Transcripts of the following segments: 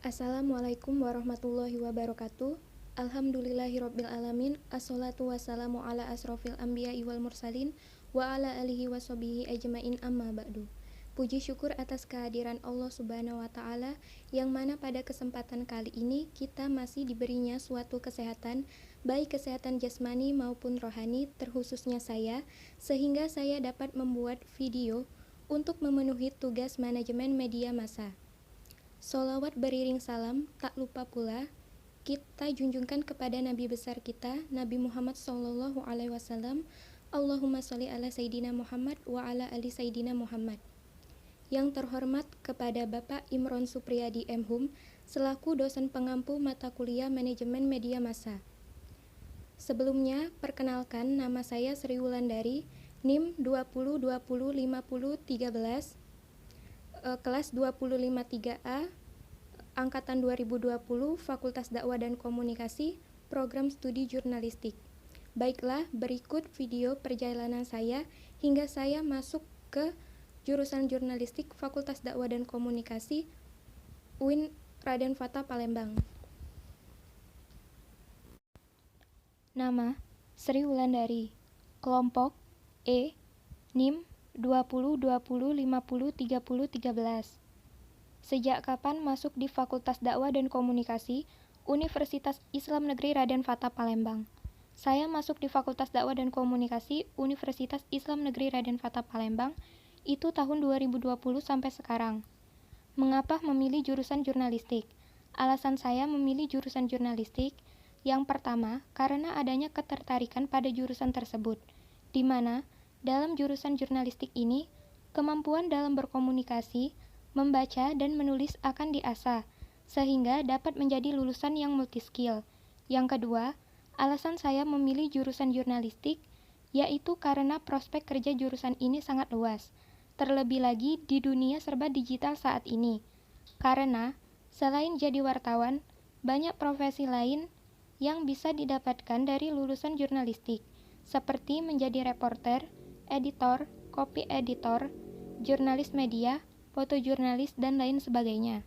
Assalamualaikum warahmatullahi wabarakatuh. Alhamdulillahirabbil alamin. Assalatu wassalamu ala asrofil anbiya'i wal mursalin wa ala alihi washabihi ajmain amma ba'du. Puji syukur atas kehadiran Allah Subhanahu wa taala yang mana pada kesempatan kali ini kita masih diberinya suatu kesehatan, baik kesehatan jasmani maupun rohani, terkhususnya saya, sehingga saya dapat membuat video untuk memenuhi tugas manajemen media massa. Sholawat beriring salam, tak lupa pula kita junjungkan kepada Nabi besar kita, Nabi Muhammad SAW. Allahumma sholli ala Sayyidina Muhammad wa ala ali Sayyidina Muhammad. Yang terhormat kepada Bapak Imron Supriyadi M.Hum selaku dosen pengampu mata kuliah Manajemen Media Massa. Sebelumnya, perkenalkan nama saya Sri Wulandari, NIM 20205013, kelas 253A, angkatan 2020, Fakultas Dakwah dan Komunikasi, Program Studi Jurnalistik. Baiklah, berikut video perjalanan saya hingga saya masuk ke jurusan Jurnalistik Fakultas Dakwah dan Komunikasi UIN Raden Fatah Palembang. Nama: Sri Wulandari. Kelompok E, NIM 2020503013. Sejak kapan masuk di Fakultas Dakwah dan Komunikasi Universitas Islam Negeri Raden Fatah Palembang? Saya masuk di Fakultas Dakwah dan Komunikasi Universitas Islam Negeri Raden Fatah Palembang itu tahun 2020 sampai sekarang. Mengapa memilih jurusan jurnalistik? Alasan saya memilih jurusan jurnalistik, yang pertama, karena adanya ketertarikan pada jurusan tersebut, di mana dalam jurusan jurnalistik ini, kemampuan dalam berkomunikasi, membaca, dan menulis akan diasah, sehingga dapat menjadi lulusan yang multiskill. Yang kedua, alasan saya memilih jurusan jurnalistik, yaitu karena prospek kerja jurusan ini sangat luas, terlebih lagi di dunia serba digital saat ini. Karena, selain jadi wartawan, banyak profesi lain yang bisa didapatkan dari lulusan jurnalistik, seperti menjadi reporter, editor, copy editor, jurnalis media, fotojurnalis, dan lain sebagainya.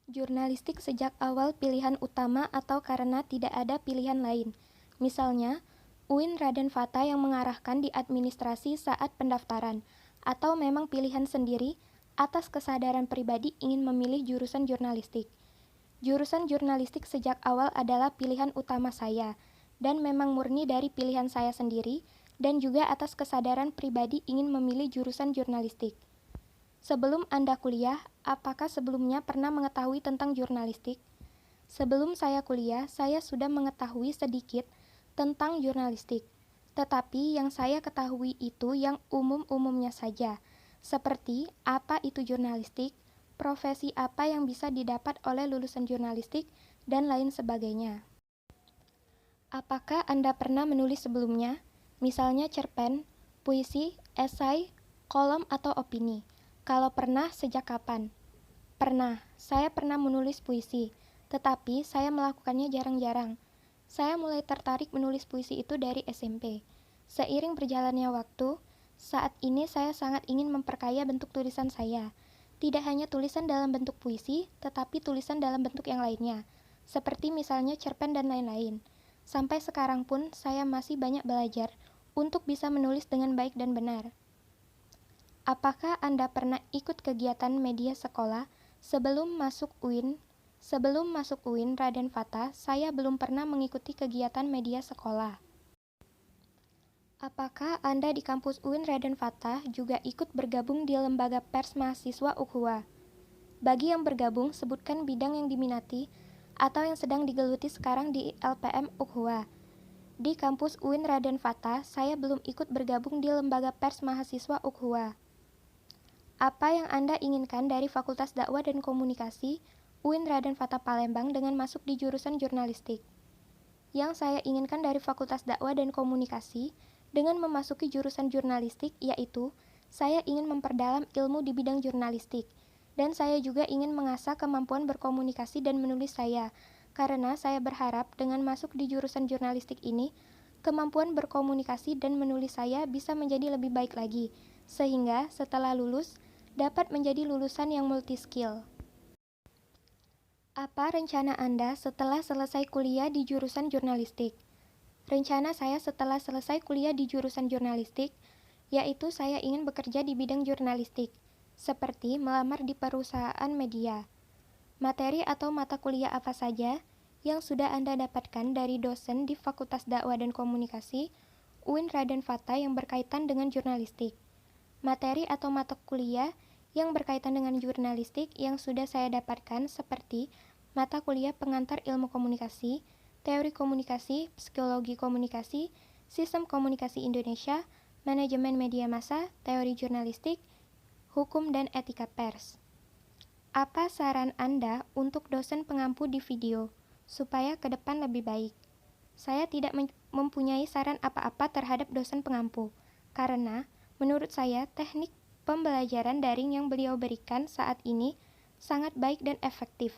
Jurnalistik sejak awal pilihan utama atau karena tidak ada pilihan lain. Misalnya, UIN Raden Fatah yang mengarahkan di administrasi saat pendaftaran, atau memang pilihan sendiri atas kesadaran pribadi ingin memilih jurusan jurnalistik. Jurusan jurnalistik sejak awal adalah pilihan utama saya, dan memang murni dari pilihan saya sendiri, dan juga atas kesadaran pribadi ingin memilih jurusan jurnalistik. Sebelum Anda kuliah, apakah sebelumnya pernah mengetahui tentang jurnalistik? Sebelum saya kuliah, saya sudah mengetahui sedikit tentang jurnalistik. Tetapi yang saya ketahui itu yang umum-umumnya saja, seperti apa itu jurnalistik, profesi apa yang bisa didapat oleh lulusan jurnalistik, dan lain sebagainya. Apakah Anda pernah menulis sebelumnya? Misalnya cerpen, puisi, esai, kolom, atau opini. Kalau pernah, sejak kapan? Pernah, saya pernah menulis puisi, tetapi saya melakukannya jarang-jarang. Saya mulai tertarik menulis puisi itu dari SMP. Seiring berjalannya waktu, saat ini saya sangat ingin memperkaya bentuk tulisan saya. Tidak hanya tulisan dalam bentuk puisi, tetapi tulisan dalam bentuk yang lainnya, seperti misalnya cerpen dan lain-lain. Sampai sekarang pun saya masih banyak belajar untuk bisa menulis dengan baik dan benar. Apakah Anda pernah ikut kegiatan media sekolah sebelum masuk UIN? Sebelum masuk UIN Raden Fatah, saya belum pernah mengikuti kegiatan media sekolah. Apakah Anda di kampus UIN Raden Fatah juga ikut bergabung di lembaga pers mahasiswa Ukhuwah? Bagi yang bergabung, sebutkan bidang yang diminati atau yang sedang digeluti sekarang di LPM Ukhuwah. Di kampus UIN Raden Fatah, saya belum ikut bergabung di lembaga pers mahasiswa Ukhuwah. Apa yang Anda inginkan dari Fakultas Dakwah dan Komunikasi UIN Raden Fatah Palembang dengan masuk di jurusan jurnalistik? Yang saya inginkan dari Fakultas Dakwah dan Komunikasi dengan memasuki jurusan jurnalistik yaitu saya ingin memperdalam ilmu di bidang jurnalistik, dan saya juga ingin mengasah kemampuan berkomunikasi dan menulis saya, karena saya berharap dengan masuk di jurusan jurnalistik ini, kemampuan berkomunikasi dan menulis saya bisa menjadi lebih baik lagi, sehingga setelah lulus, dapat menjadi lulusan yang multi-skill. Apa rencana Anda setelah selesai kuliah di jurusan jurnalistik? Rencana saya setelah selesai kuliah di jurusan jurnalistik, yaitu saya ingin bekerja di bidang jurnalistik, seperti melamar di perusahaan media. Materi atau mata kuliah apa saja yang sudah Anda dapatkan dari dosen di Fakultas Dakwah dan Komunikasi UIN Raden Fata yang berkaitan dengan jurnalistik? Materi atau mata kuliah yang berkaitan dengan jurnalistik yang sudah saya dapatkan seperti mata kuliah pengantar ilmu komunikasi, teori komunikasi, psikologi komunikasi, sistem komunikasi Indonesia, manajemen media massa, teori jurnalistik, hukum dan etika pers. Apa saran Anda untuk dosen pengampu di video, supaya ke depan lebih baik? Saya tidak mempunyai saran apa-apa terhadap dosen pengampu, karena menurut saya teknik pembelajaran daring yang beliau berikan saat ini sangat baik dan efektif.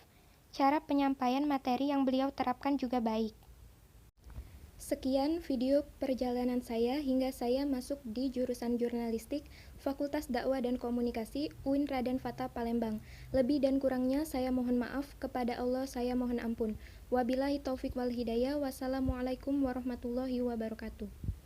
Cara penyampaian materi yang beliau terapkan juga baik. Sekian video perjalanan saya hingga saya masuk di jurusan jurnalistik Fakultas Dakwah dan Komunikasi UIN Raden Fata Palembang. Lebih dan kurangnya saya mohon maaf, kepada Allah saya mohon ampun. Wabillahi taufik wal hidayah. Wassalamualaikum warahmatullahi wabarakatuh.